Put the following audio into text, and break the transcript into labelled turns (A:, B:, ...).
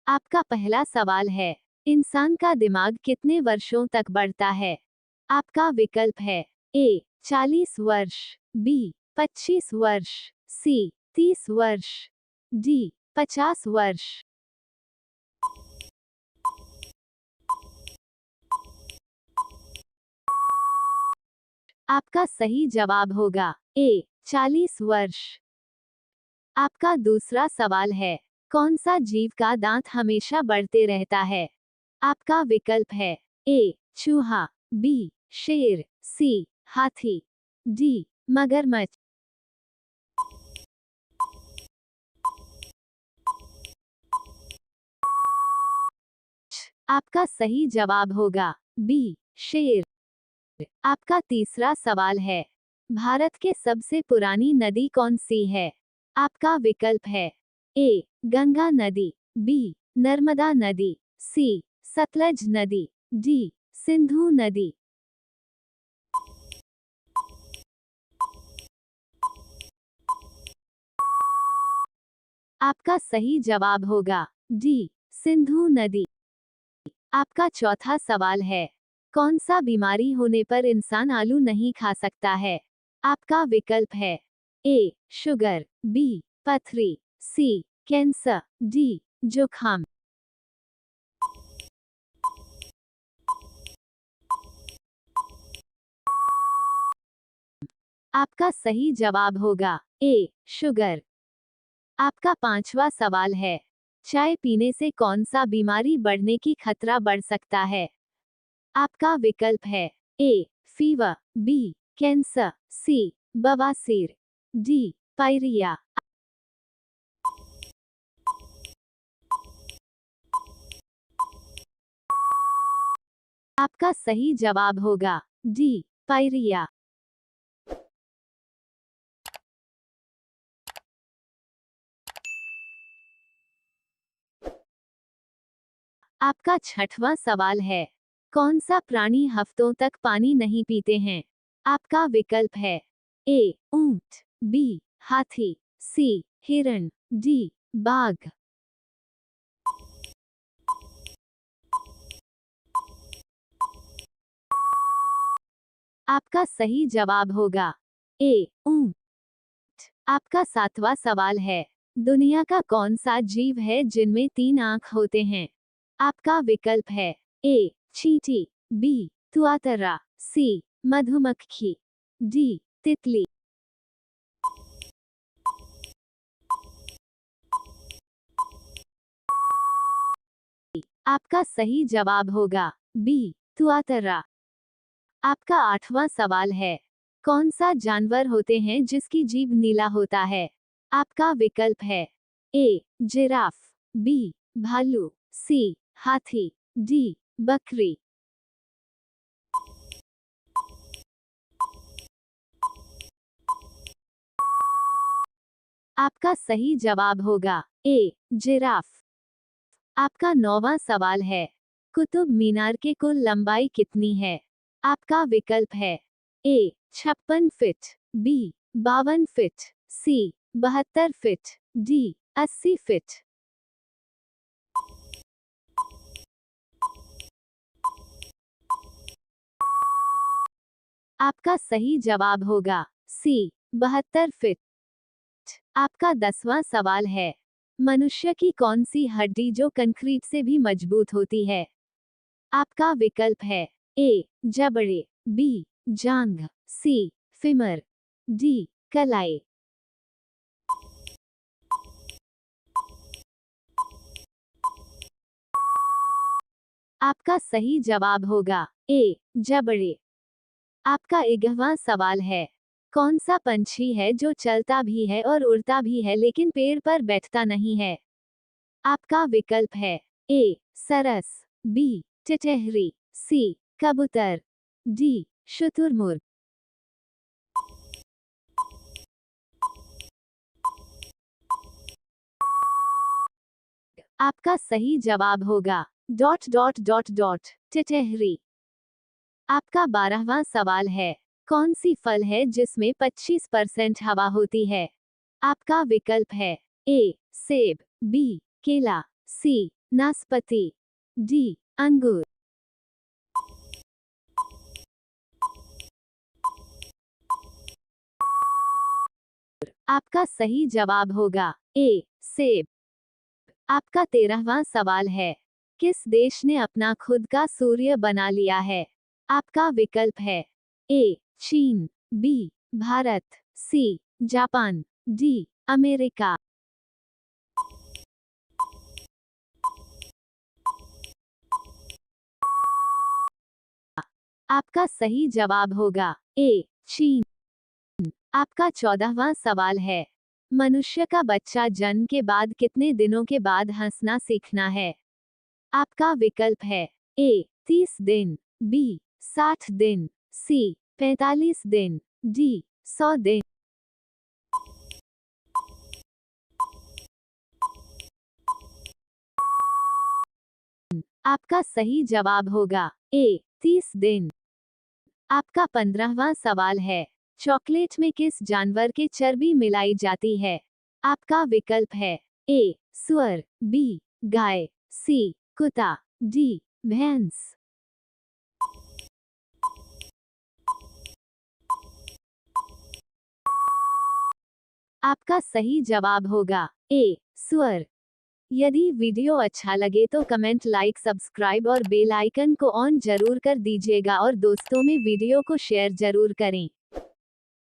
A: आपका पहला सवाल है, इंसान का दिमाग कितने वर्षों तक बढ़ता है? आपका विकल्प है ए 40 वर्ष, बी 25 वर्ष, सी 30 वर्ष, डी 50 वर्ष। आपका सही जवाब होगा ए 40 वर्ष। आपका दूसरा सवाल है, कौन सा जीव का दांत हमेशा बढ़ते रहता है? आपका विकल्प है ए चूहा, बी शेर, सी हाथी, डी मगरमच्छ। आपका सही जवाब होगा बी शेर। आपका तीसरा सवाल है, भारत के सबसे पुरानी नदी कौन सी है? आपका विकल्प है ए गंगा नदी, बी नर्मदा नदी, सी सतलज नदी, डी सिंधु नदी। आपका सही जवाब होगा डी सिंधु नदी। आपका चौथा सवाल है, कौन सा बीमारी होने पर इंसान आलू नहीं खा सकता है? आपका विकल्प है ए शुगर, बी पथरी, सी कैंसर, डी जुखाम। आपका सही जवाब होगा ए शुगर। आपका पांचवा सवाल है, चाय पीने से कौन सा बीमारी बढ़ने की खतरा बढ़ सकता है? आपका विकल्प है ए फीवर, बी कैंसर, सी बवासीर, डी पायरिया। आपका सही जवाब होगा डी पायरिया। आपका छठवां सवाल है, कौन सा प्राणी हफ्तों तक पानी नहीं पीते हैं? आपका विकल्प है ए ऊंट, बी हाथी, सी हिरण, डी बाघ। आपका सही जवाब होगा ए ऊंट। आपका सातवां सवाल है, दुनिया का कौन सा जीव है जिनमें 3 आंख होते हैं? आपका विकल्प है ए चींटी, बी तुआतरा, सी मधुमक्खी, डी तितली। आपका सही जवाब होगा बी तुआतरा। आपका आठवां सवाल है, कौन सा जानवर होते हैं जिसकी जीभ नीला होता है? आपका विकल्प है ए जिराफ, बी भालू, सी हाथी, डी बकरी। आपका सही जवाब होगा ए जिराफ। आपका नौवां सवाल है, कुतुब मीनार की कुल लंबाई कितनी है? आपका विकल्प है ए 56 फीट, बी 52 फीट, सी 72 फीट, डी 80 फीट। आपका सही जवाब होगा सी 72 फीट। आपका 10वां सवाल है, मनुष्य की कौन सी हड्डी जो कंक्रीट से भी मजबूत होती है? आपका विकल्प है ए जबड़े, बी जांघ, सी फिमर, डी कलाई। आपका सही जवाब होगा ए जबड़े। आपका 11वां सवाल है, कौन सा पंछी है जो चलता भी है और उड़ता भी है लेकिन पेड़ पर बैठता नहीं है? आपका विकल्प है ए सरस, बी टिटहरी, सी कबूतर, डी शुतुरमुर्ग। आपका सही जवाब होगा डॉट डॉट डॉट डॉट टिटहरी। आपका 12वां सवाल है, कौन सी फल है जिसमें 25% हवा होती है? आपका विकल्प है ए सेब, बी केला, सी नाशपाती। डी अंगूर। आपका सही जवाब होगा ए सेब। आपका 13वां सवाल है, किस देश ने अपना खुद का सूर्य बना लिया है? आपका विकल्प है ए चीन, B Bharat, C Japan, D America. आपका सही जवाब होगा ए चीन। आपका 14वां सवाल है, मनुष्य का बच्चा जन्म के बाद कितने दिनों के बाद हंसना सीखना है? आपका विकल्प है ए 30 दिन, बी 60 दिन, सी 45 दिन, डी 100 दिन। आपका सही जवाब होगा ए 30 दिन। आपका 15वां सवाल है, चॉकलेट में किस जानवर के चर्बी मिलाई जाती है? आपका विकल्प है ए सुअर, बी गाय, सी कुत्ता, डी भैंस। आपका सही जवाब होगा ए सुअर। यदि वीडियो अच्छा लगे तो कमेंट, लाइक, सब्सक्राइब और बेल आइकन को ऑन जरूर कर दीजिएगा और दोस्तों में वीडियो को शेयर जरूर करें।